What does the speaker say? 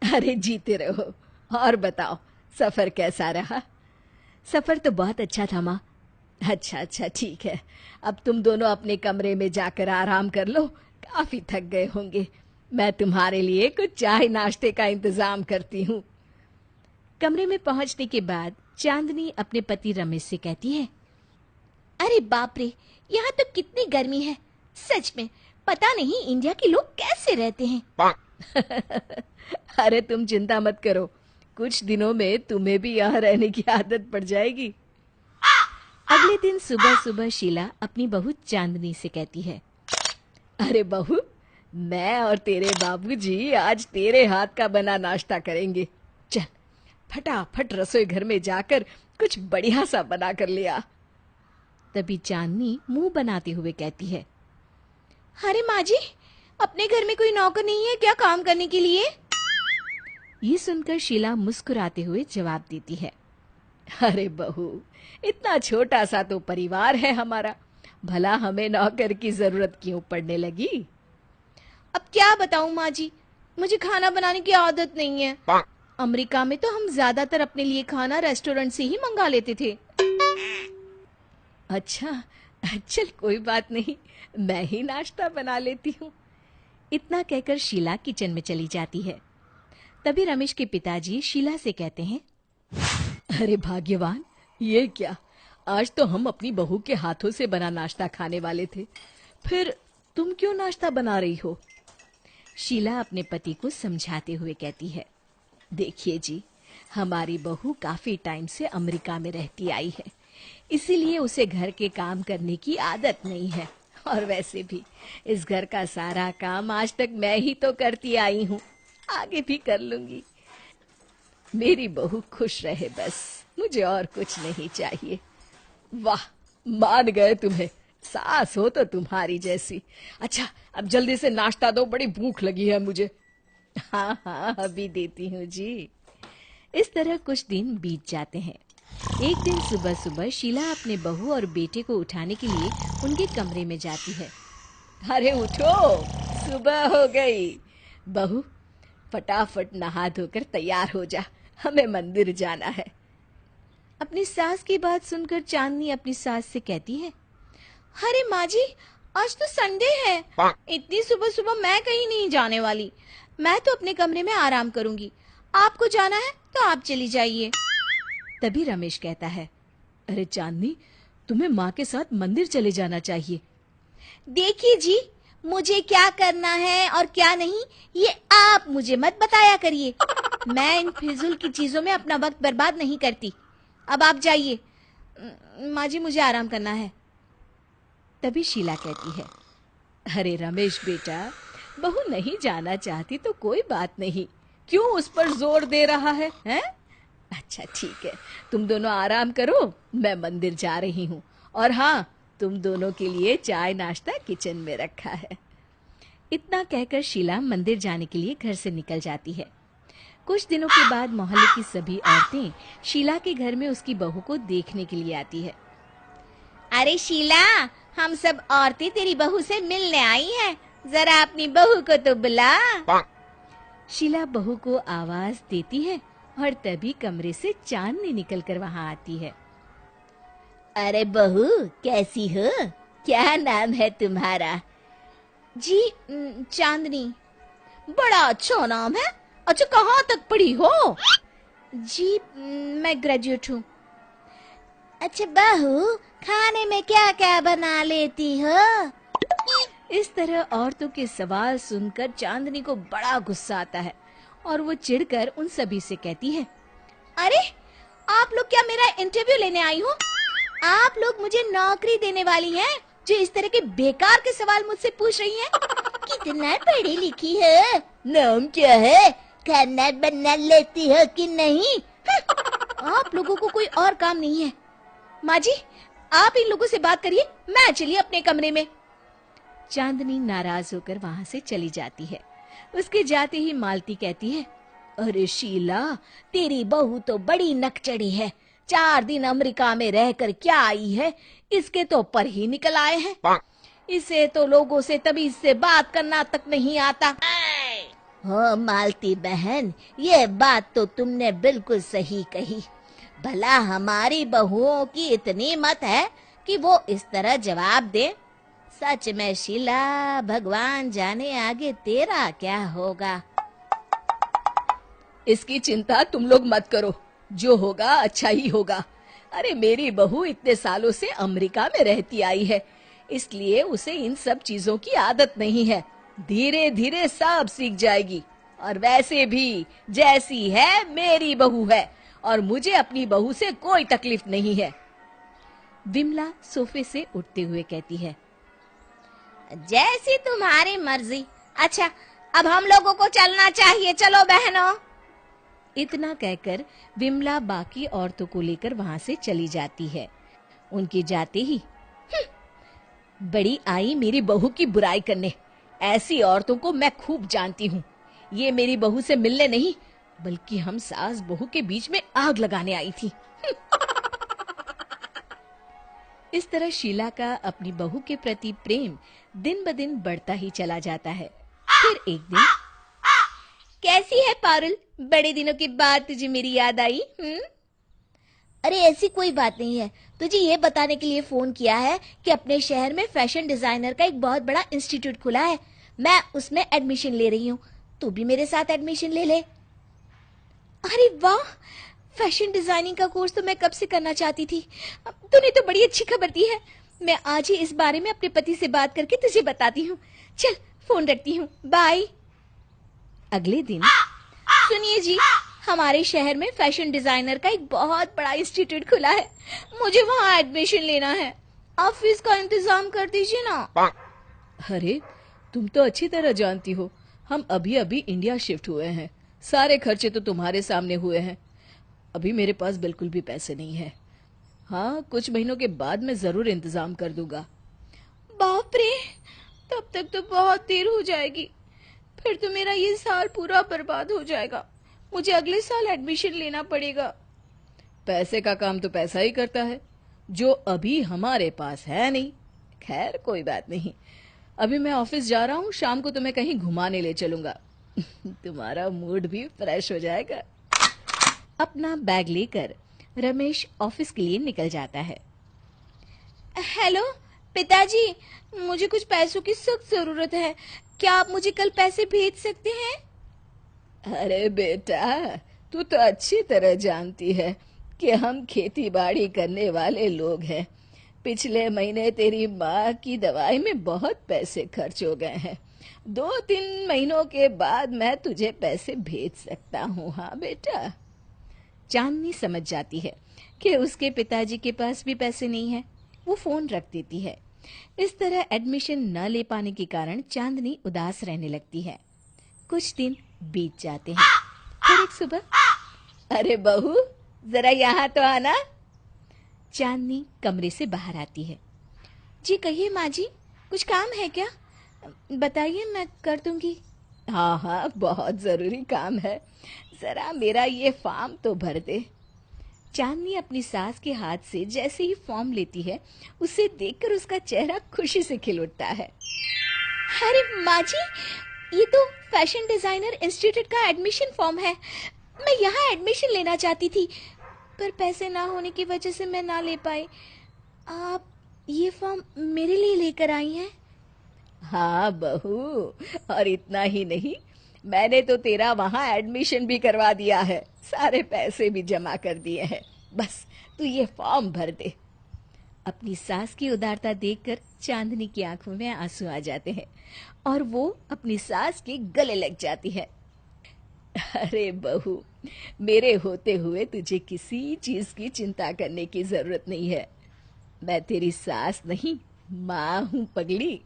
अरे जीते रहो। और बताओ, सफर कैसा रहा? सफर तो बहुत अच्छा था माँ। अच्छा अच्छा, ठीक है। अब तुम दोनों अपने कमरे में जाकर आराम कर लो, काफी थक गए होंगे। मैं तुम्हारे लिए कुछ चाय नाश्ते का इंतजाम करती हूँ। कमरे में पहुंचने के बाद चांदनी अपने पति रमेश से कहती है, अरे बाप रे, यहाँ तो कितनी गर्मी है। सच में पता नहीं इंडिया के लोग कैसे रहते हैं। अरे तुम चिंता मत करो, कुछ दिनों में तुम्हें भी यहाँ रहने की आदत पड़ जाएगी। अगले दिन सुबह सुबह शीला अपनी बहू चांदनी से कहती है, अरे बहू, मैं और तेरे बाबूजी आज तेरे हाथ का बना नाश्ता करेंगे। चल फटाफट रसोई घर में जाकर कुछ बढ़िया सा बना कर ले आ। तभी चांदनी मुंह बनाते हुए कहती है, अरे माँ जी, अपने घर में कोई नौकर नहीं है क्या काम करने के लिए? ये सुनकर शीला मुस्कुराते हुए जवाब देती है, अरे बहू, इतना छोटा सा तो परिवार है हमारा, भला हमें नौकर की जरूरत क्यों पड़ने लगी? अब क्या बताऊं माँ जी, मुझे खाना बनाने की आदत नहीं है। अमेरिका में तो हम ज्यादातर अपने लिए खाना रेस्टोरेंट से ही मंगा लेते थे। अच्छा, चल कोई बात नहीं, मैं ही नाश्ता बना लेती हूँ। इतना कहकर शीला किचन में चली जाती है। तभी रमेश के पिताजी शीला से कहते हैं, अरे भाग्यवान, ये क्या, आज तो हम अपनी बहू के हाथों से बना नाश्ता खाने वाले थे, फिर तुम क्यों नाश्ता बना रही हो? शीला अपने पति को समझाते हुए कहती है, देखिए जी, हमारी बहू काफी टाइम से अमेरिका में रहती आई है, इसीलिए उसे घर के काम करने की आदत नहीं है। और वैसे भी इस घर का सारा काम आज तक मैं ही तो करती आई हूँ, आगे भी कर लूंगी। मेरी बहू खुश रहे बस, मुझे और कुछ नहीं चाहिए। वाह, मान गए तुम्हें, सास हो तो तुम्हारी जैसी। अच्छा, अब जल्दी से नाश्ता दो, बड़ी भूख लगी है मुझे। हाँ हाँ, अभी देती हूँ जी। इस तरह कुछ दिन बीत जाते हैं। एक दिन सुबह सुबह शीला अपने बहू और बेटे को उठाने के लिए उनके कमरे में जाती है। अरे उठो, सुबह हो गई। बहू, फटाफट नहा धोकर तैयार हो जा, हमें मंदिर जाना है। अपनी सास की बात सुनकर चांदनी अपनी सास से कहती है, अरे माँ जी, आज तो संडे है, इतनी सुबह सुबह मैं कहीं नहीं जाने वाली। मैं तो अपने कमरे में आराम करूंगी, आपको जाना है तो आप चली जाइए। तभी रमेश कहता है, अरे चांदनी, तुम्हें माँ के साथ मंदिर चले जाना चाहिए। देखिए जी, मुझे क्या करना है और क्या नहीं ये आप मुझे मत बताया करिए। मैं इन फिजूल की चीजों में अपना वक्त बर्बाद नहीं करती। अब आप जाइए, माँ जी मुझे आराम करना है। तभी शीला कहती है, अरे रमेश बेटा, बहू नहीं जाना चाहती तो कोई बात नहीं, क्यों उस पर जोर दे रहा है, हैं? अच्छा ठीक है, तुम दोनों आराम करो, मैं मंदिर जा रही हूँ। और हाँ, तुम दोनों के लिए चाय नाश्ता किचन में रखा है। इतना कहकर शीला मंदिर जाने के लिए घर से निकल जाती है। कुछ दिनों के बाद मोहल्ले की सभी औरतें शीला के घर में उसकी बहू को देखने के लिए आती है। अरे शीला, हम सब औरतें तेरी बहू से मिलने आई हैं, जरा अपनी बहू को तो बुला। शीला बहू को आवाज देती है और तभी कमरे से चांदनी निकलकर वहाँ आती है। अरे बहू, कैसी हो? क्या नाम है तुम्हारा? जी चांदनी। बड़ा अच्छा नाम है। अच्छा, कहाँ तक पढ़ी हो? जी मैं ग्रेजुएट हूँ। अच्छा बहू, खाने में क्या क्या बना लेती हो? इस तरह औरतों के सवाल सुनकर चांदनी को बड़ा गुस्सा आता है और वो चिढ़कर उन सभी से कहती है, अरे आप लोग क्या मेरा इंटरव्यू लेने आई हो? आप लोग मुझे नौकरी देने वाली हैं जो इस तरह के बेकार के सवाल मुझसे पूछ रही हैं? कितना पढ़ी लिखी है? नाम क्या है? खाना बना लेती हो कि नहीं? आप लोगों को कोई और काम नहीं है? माँ जी, आप इन लोगों से बात करिए, मैं चली अपने कमरे में। चांदनी नाराज होकर वहाँ से चली जाती है। उसके जाते ही मालती कहती है, अरे शीला, तेरी बहू तो बड़ी नकचड़ी है, 4 दिन अमेरिका में रहकर क्या आई है, इसके तो पर ही निकल आए हैं। इसे तो लोगों से तमीज से बात करना तक नहीं आता। हो मालती बहन, ये बात तो तुमने बिल्कुल सही कही। भला हमारी बहुओं की इतनी मत है कि वो इस तरह जवाब दे। सच में शीला, भगवान जाने आगे तेरा क्या होगा। इसकी चिंता तुम लोग मत करो, जो होगा अच्छा ही होगा। अरे मेरी बहू इतने सालों से अमेरिका में रहती आई है, इसलिए उसे इन सब चीजों की आदत नहीं है। धीरे धीरे सब सीख जाएगी। और वैसे भी जैसी है मेरी बहू है, और मुझे अपनी बहू से कोई तकलीफ नहीं है। विमला सोफे से उठते हुए कहती है, जैसी तुम्हारी मर्जी। अच्छा, अब हम लोगों को चलना चाहिए, चलो बहनों। इतना कहकर विमला बाकी औरतों को लेकर वहां से चली जाती है। उनके जाते ही बड़ी आई मेरी बहू की बुराई करने। ऐसी औरतों को मैं खूब जानती हूँ। ये मेरी बहू से मिलने नहीं, बल्कि हम सास बहू के बीच में आग लगाने आई थी। इस तरह शीला का अपनी बहू के प्रति प्रेम दिन ब दिन बढ़ता ही चला जाता है। फिर एक दिन, कैसी है पारुल, बड़े दिनों के बाद तुझे मेरी याद आई? अरे ऐसी कोई बात नहीं है, तुझे ये बताने के लिए फोन किया है कि अपने शहर में फैशन डिजाइनर का एक बहुत बड़ा इंस्टीट्यूट खुला है। मैं उसमें एडमिशन ले रही हूँ, तू भी मेरे साथ एडमिशन ले ले। अरे वाह, फैशन डिजाइनिंग का कोर्स तो मैं कब से करना चाहती थी। तूने तो बड़ी अच्छी खबर दी है। मैं आज ही इस बारे में अपने पति से बात करके तुझे बताती हूँ। चल फोन रखती हूँ, बाय। अगले दिन, सुनिए जी, हमारे शहर में फैशन डिजाइनर का एक बहुत बड़ा इंस्टीट्यूट खुला है, मुझे वहाँ एडमिशन लेना है। आप फीस का इंतजाम कर दीजिए ना। अरे तुम तो अच्छी तरह जानती हो, हम अभी अभी इंडिया शिफ्ट हुए हैं। सारे खर्चे तो तुम्हारे सामने हुए हैं। अभी मेरे पास बिल्कुल भी पैसे नहीं है। हाँ, कुछ महीनों के बाद मैं जरूर इंतजाम कर दूंगा। बाप रे, तब तक तो बहुत देर हो जाएगी। फिर तो मेरा ये साल पूरा बर्बाद हो जाएगा। मुझे अगले साल एडमिशन लेना पड़ेगा। पैसे का काम तो पैसा ही करता है, जो अभी हमारे पास है नहीं। खैर कोई बात नहीं, अभी मैं ऑफिस जा रहा हूँ, शाम को तुम्हें कहीं घुमाने ले चलूंगा। तुम्हारा मूड भी फ्रेश हो जाएगा। अपना बैग लेकर रमेश ऑफिस के लिए निकल जाता है। हेलो पिताजी, मुझे कुछ पैसों की सख्त जरूरत है, क्या आप मुझे कल पैसे भेज सकते हैं? अरे बेटा, तू तो अच्छी तरह जानती है कि हम खेती बाड़ी करने वाले लोग हैं। पिछले महीने तेरी माँ की दवाई में बहुत पैसे खर्च हो गए हैं। 2-3 महीनों के बाद मैं तुझे पैसे भेज सकता हूँ। हाँ बेटा। चांदनी समझ जाती है कि उसके पिताजी के पास भी पैसे नहीं है। वो फोन रख देती है। इस तरह एडमिशन न ले पाने के कारण चांदनी उदास रहने लगती है। कुछ दिन बीत जाते हैं। फिर एक सुबह, अरे बहू, जरा यहाँ तो आना। चांदनी कमरे से बाहर आती है। जी कहिए माँ जी, कुछ काम है क्या? बताइए, मैं कर दूंगी। हाँ हाँ, बहुत जरूरी काम है। जरा मेरा ये फॉर्म तो भर दे। चांदनी अपनी सास के हाथ से जैसे ही फॉर्म लेती है, उसे देखकर उसका चेहरा खुशी से खिल उठता है। अरे माँ जी, ये तो फैशन डिजाइनर इंस्टीट्यूट का एडमिशन फॉर्म है। मैं यहाँ एडमिशन लेना चाहती थी, पर पैसे ना होने की वजह से मैं ना ले पाई। आप ये फॉर्म मेरे लिए लेकर आई हैं? हाँ बहू, और इतना ही नहीं, मैंने तो तेरा वहां एडमिशन भी करवा दिया है। सारे पैसे भी जमा कर दिए हैं। बस तू ये फॉर्म भर दे। अपनी सास की उदारता देखकर चांदनी की आंखों में आंसू आ जाते हैं और वो अपनी सास के गले लग जाती है। अरे बहू, मेरे होते हुए तुझे किसी चीज की चिंता करने की जरूरत नहीं है। मैं तेरी सास नहीं, माँ हूँ पगली।